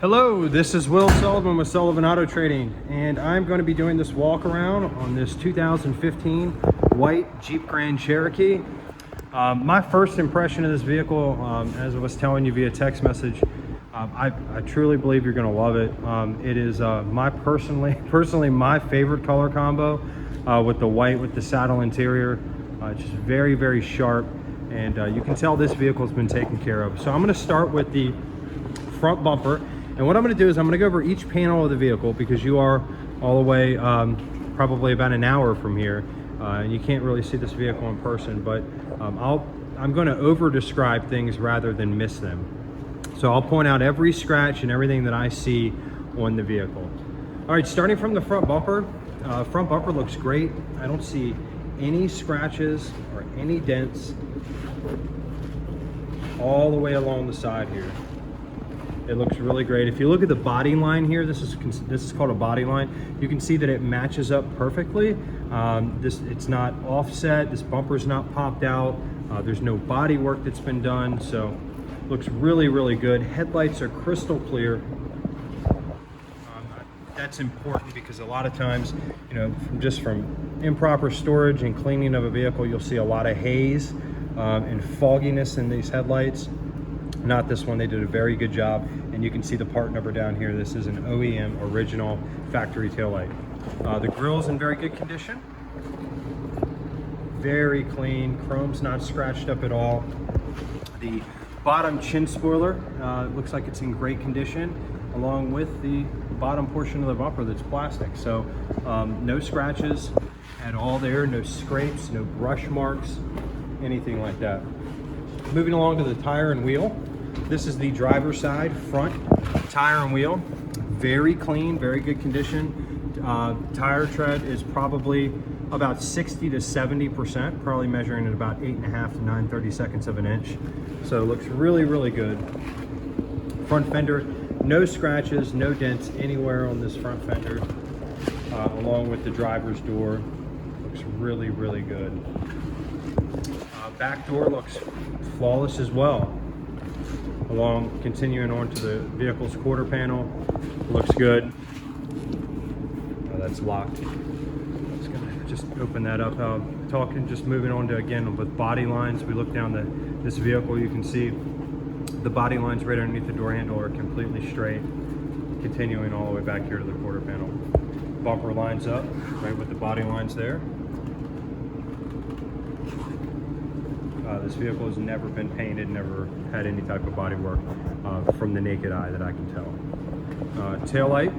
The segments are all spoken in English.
Hello, this is Will Sullivan with Sullivan Auto Trading, and I'm going to be doing this walk around on this 2015 white Jeep Grand Cherokee. My first impression of this vehicle, as I was telling you via text message, I truly believe you're going to love it. It is personally my favorite color combo, with the white with the saddle interior. It's just very, very sharp, and you can tell this vehicle has been taken care of. So I'm going to start with the front bumper. And what I'm going to do is I'm going to go over each panel of the vehicle, because you are all the way probably about an hour from here, and you can't really see this vehicle in person, but I'm going to over describe things rather than miss them. So I'll point out every scratch and everything that I see on the vehicle. All right, starting from the front bumper looks great. I don't see any scratches or any dents all the way along the side here. It looks really great. If you look at the body line here, this is called a body line. You can see that it matches up perfectly. It's not offset. This bumper's not popped out. There's no body work that's been done, so looks really, really good. Headlights are crystal clear. That's important because a lot of times, from improper storage and cleaning of a vehicle, you'll see a lot of haze and fogginess in these headlights. Not this one. They did a very good job, and you can see the part number down here. This is an OEM original factory taillight. The grill's in very good condition, very clean. Chrome's not scratched up at all. The bottom chin spoiler looks like it's in great condition, along with the bottom portion of the bumper that's plastic. So no scratches at all there, no scrapes, no brush marks, anything like that. Moving along to the tire and wheel. This is the driver's side front tire and wheel. Very clean, very good condition. Tire tread is probably about 60 to 70%, probably measuring at about 8.5 to 9/32 of an inch. So it looks really, really good. Front fender, no scratches, no dents anywhere on this front fender, along with the driver's door. Looks really, really good. Back door looks flawless as well. Continuing on to the vehicle's quarter panel, looks good. Oh, that's locked. Let's just open that up. Just moving on to, again, with body lines. We look down this vehicle, you can see the body lines right underneath the door handle are completely straight. Continuing all the way back here to the quarter panel. Bumper lines up right with the body lines there. This vehicle has never been painted, never had any type of body work from the naked eye that I can tell. Taillight,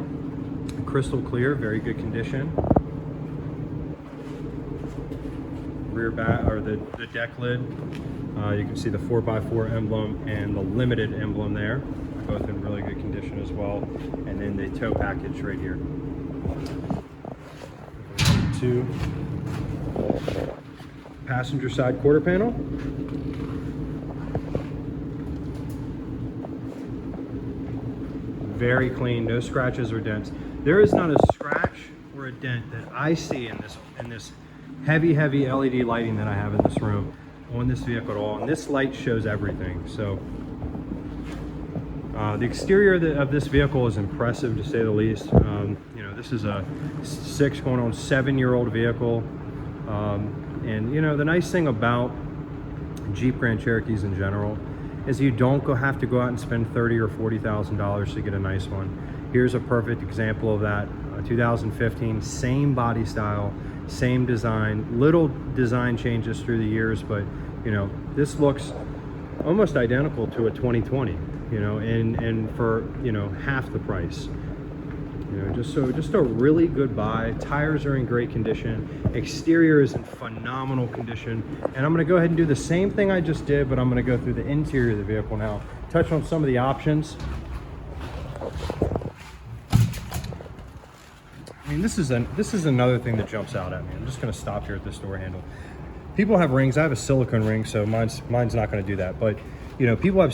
crystal clear, very good condition. Rear back, or the deck lid, you can see the 4x4 emblem and the limited emblem there, both in really good condition as well. And then the tow package right here. To passenger side quarter panel. Very clean, no scratches or dents. There is not a scratch or a dent that I see in this heavy LED lighting that I have in this room on this vehicle at all. And this light shows everything. So the exterior of this vehicle is impressive, to say the least. This is a 6 going on 7-year-old vehicle. And the nice thing about Jeep Grand Cherokees in general is you don't have to go out and spend $30,000 or $40,000 to get a nice one. Here's a perfect example of that. 2015, same body style, same design, little design changes through the years, but this looks almost identical to a 2020, and for half the price. Just a really good buy. Tires are in great condition. Exterior is in phenomenal condition. And I'm going to go ahead and do the same thing I just did, but I'm going to go through the interior of the vehicle now. Touch on some of the options. I mean, this is another thing that jumps out at me. I'm just going to stop here at this door handle. People have rings. I have a silicone ring, so mine's not going to do that. But people have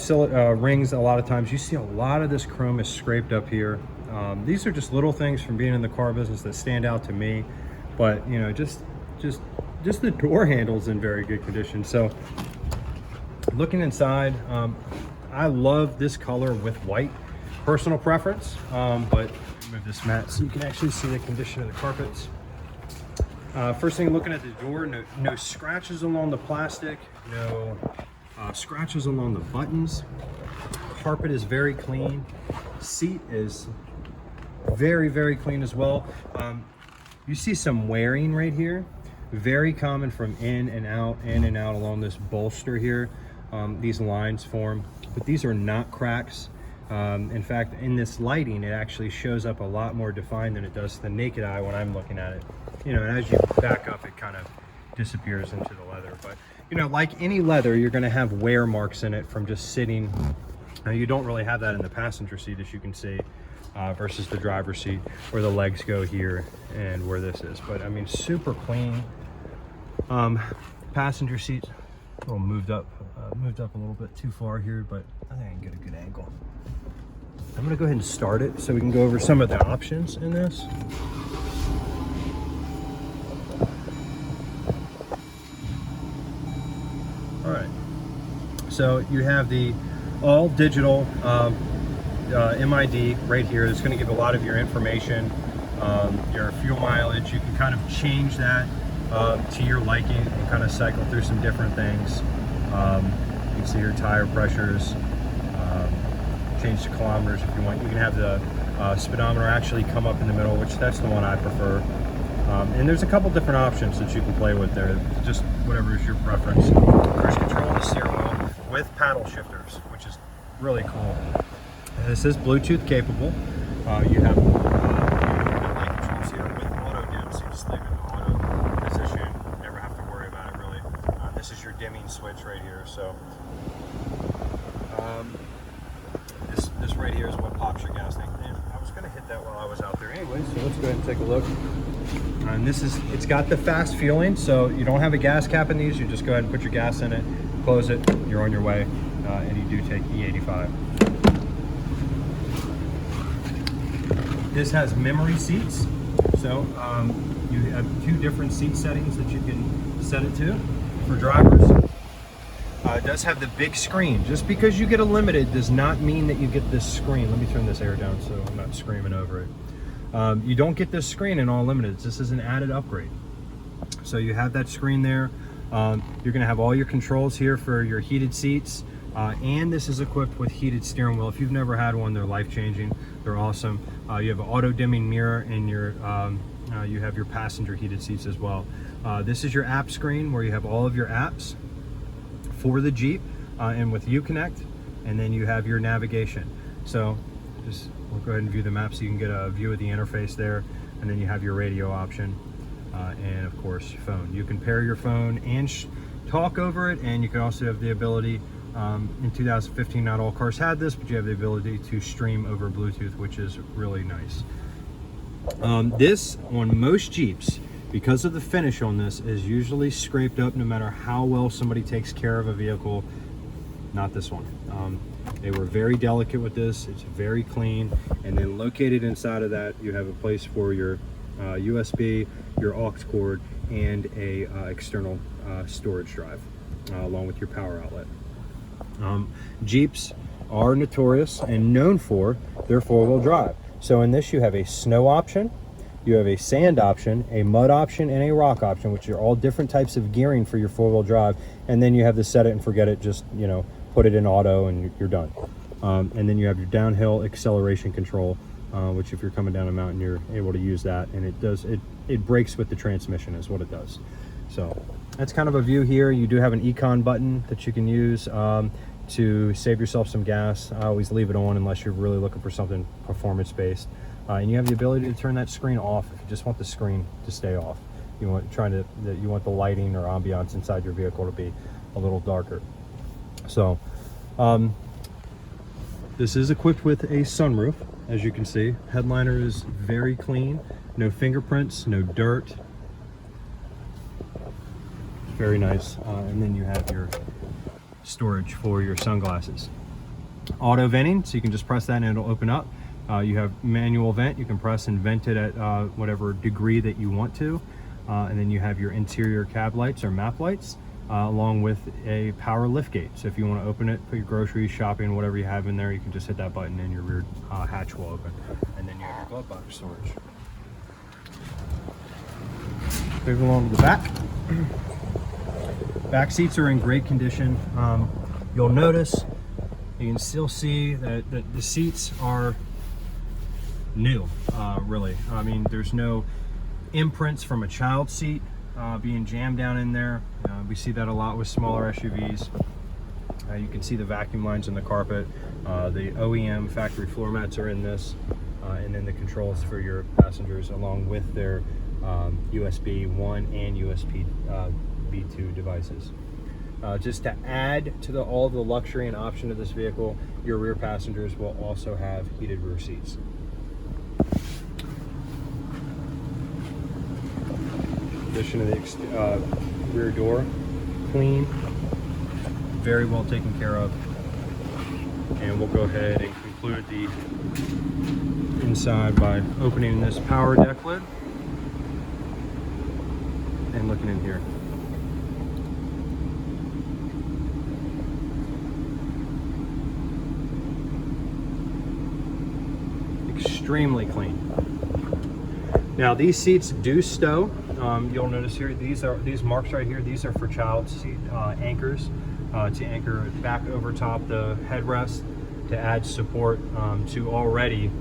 rings. A lot of times, you see a lot of this chrome is scraped up here. These are just little things from being in the car business that stand out to me, but just the door handle's in very good condition. So looking inside, I love this color with white. personal preference, but move this mat so you can actually see the condition of the carpets. First thing, looking at the door, no scratches along the plastic, no scratches along the buttons. Carpet is very clean. Seat is very, very clean as well. You see some wearing right here. Very common from in and out along this bolster here. These lines form, but these are not cracks. In fact, in this lighting, it actually shows up a lot more defined than it does to the naked eye when I'm looking at it. You know, and as you back up, it kind of disappears into the leather. But, you know, like any leather, you're going to have wear marks in it from just sitting. Now, you don't really have that in the passenger seat, as you can see, versus the driver's seat, where the legs go here and where this is. But, I mean, super clean. Passenger seat, a little moved up a little bit too far here, but I think I can get a good angle. I'm gonna go ahead and start it so we can go over some of the options in this. All right, so you have the all digital MID right here. It's gonna give a lot of your information, your fuel mileage. You can kind of change that to your liking and kind of cycle through some different things. You can see your tire pressures, change to kilometers if you want. You can have the speedometer actually come up in the middle, which that's the one I prefer. And there's a couple different options that you can play with there, just whatever is your preference. Cruise control on the steering wheel with paddle shifters, which is really cool. And this is Bluetooth capable. You have light controls here with auto dim, so you just leave it in auto position. Never have to worry about it really. This is your dimming switch right here. So this right here is what pops your gas tank. And I was going to hit that while I was out there anyway, so let's go ahead and take a look. And it's got the fast fueling, so you don't have a gas cap in these. You just go ahead and put your gas in it, close it, you're on your way, and you do take E85. This has memory seats, so you have 2 different seat settings that you can set it to for drivers. It does have the big screen. Just because you get a limited does not mean that you get this screen. Let me turn this air down so I'm not screaming over it. You don't get this screen in all limiteds. This is an added upgrade. So you have that screen there. You're going to have all your controls here for your heated seats. And this is equipped with heated steering wheel. If you've never had one, they're life-changing. They're awesome. You have an auto-dimming mirror, and you have your passenger heated seats as well. This is your app screen where you have all of your apps for the Jeep and with Uconnect, and then you have your navigation. So we'll go ahead and view the map so you can get a view of the interface there, and then you have your radio option, and of course your phone. You can pair your phone and talk over it, and you can also have the ability, in 2015 not all cars had this, but you have the ability to stream over Bluetooth, which is really nice. This on most Jeeps, because of the finish on this, is usually scraped up no matter how well somebody takes care of a vehicle. Not this one. They were very delicate with this. It's very clean. And then located inside of that, you have a place for your USB, your aux cord, and a external storage drive, along with your power outlet. Jeeps are notorious and known for their 4-wheel drive. So in this, you have a snow option, you have a sand option, a mud option, and a rock option, which are all different types of gearing for your 4-wheel drive. And then you have the set it and forget it, just, you know, put it in auto and you're done. And then you have your downhill acceleration control, which if you're coming down a mountain, you're able to use that. And it brakes with the transmission is what it does. So that's kind of a view here. You do have an econ button that you can use to save yourself some gas. I always leave it on unless you're really looking for something performance-based. And you have the ability to turn that screen off if you just want the screen to stay off. You want the lighting or ambiance inside your vehicle to be a little darker. So this is equipped with a sunroof, as you can see. Headliner is very clean, no fingerprints, no dirt. Very nice. And then you have your storage for your sunglasses. Auto venting, so you can just press that and it'll open up. You have manual vent. You can press and vent it at whatever degree that you want to. And then you have your interior cab lights or map lights. along with a power lift gate. So if you want to open it, put your groceries, shopping, whatever you have in there, you can just hit that button and your rear hatch will open. And then you have your glove box storage. Moving along to the back. Back seats are in great condition. You'll notice, you can still see that the seats are new, really. I mean, there's no imprints from a child seat being jammed down in there. We see that a lot with smaller SUVs. You can see the vacuum lines in the carpet. The OEM factory floor mats are in this, and then the controls for your passengers along with their USB 1 and USB B2 devices. Just to add to all the luxury and option of this vehicle, your rear passengers will also have heated rear seats. Condition of the rear door, clean, very well taken care of. And we'll go ahead and conclude the inside by opening this power deck lid and looking in here. Extremely clean. Now these seats do stow. You'll notice here these marks right here. These are for child seat anchors to anchor back over top the headrest to add support to already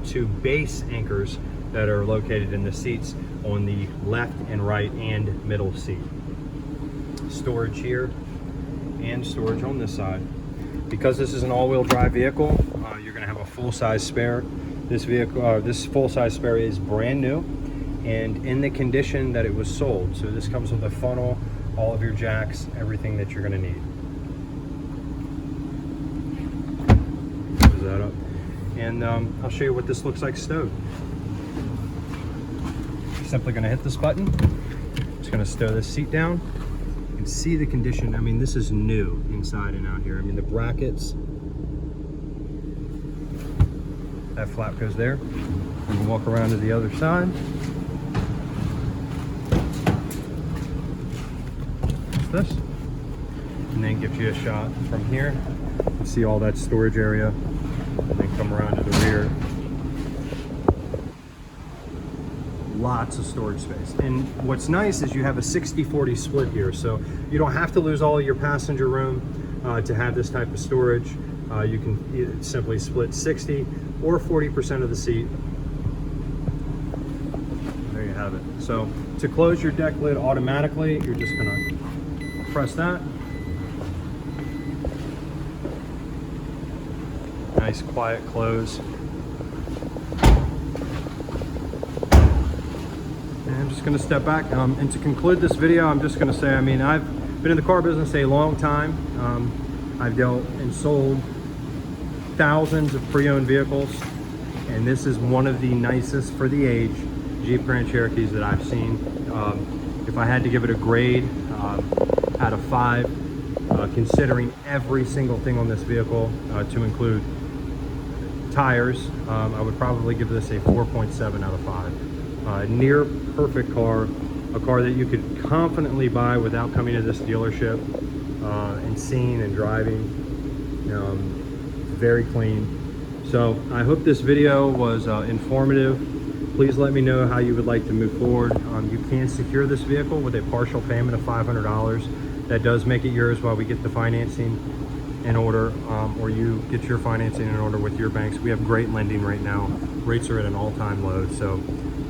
2 base anchors that are located in the seats on the left and right and middle seat. Storage here and storage on this side. Because this is an all-wheel drive vehicle, you're going to have a full-size spare. This vehicle, this full-size spare is brand new and in the condition that it was sold. So this comes with a funnel, all of your jacks, everything that you're going to need. Close that up, and I'll show you what this looks like stowed. Simply going to hit this button. Just going to stow this seat down. You can see the condition. I mean, this is new inside and out here. I mean, the brackets. That flap goes there. And we'll walk around to the other side. This, and then gives you a shot from here. You see all that storage area, and then come around to the rear. Lots of storage space. And what's nice is you have a 60-40 split here, so you don't have to lose all of your passenger room to have this type of storage. You can simply split 60 or 40% of the seat. There you have it. So to close your deck lid automatically, you're just gonna press that. Nice quiet close. And I'm just going to step back. And to conclude this video, I'm just going to say, I mean, I've been in the car business a long time. I've dealt and sold thousands of pre-owned vehicles, and this is one of the nicest for the age Jeep Grand Cherokees that I've seen. If I had to give it a grade out of 5, considering every single thing on this vehicle, to include tires, I would probably give this a 4.7 out of 5. Near perfect car, a car that you could confidently buy without coming to this dealership and seeing and driving. Very clean. So I hope this video was informative. Please let me know how you would like to move forward. You can secure this vehicle with a partial payment of $500. That does make it yours while we get the financing in order, or you get your financing in order with your banks. We have great lending right now. Rates are at an all-time low. So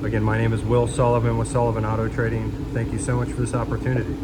again, my name is Will Sullivan with Sullivan Auto Trading. Thank you so much for this opportunity.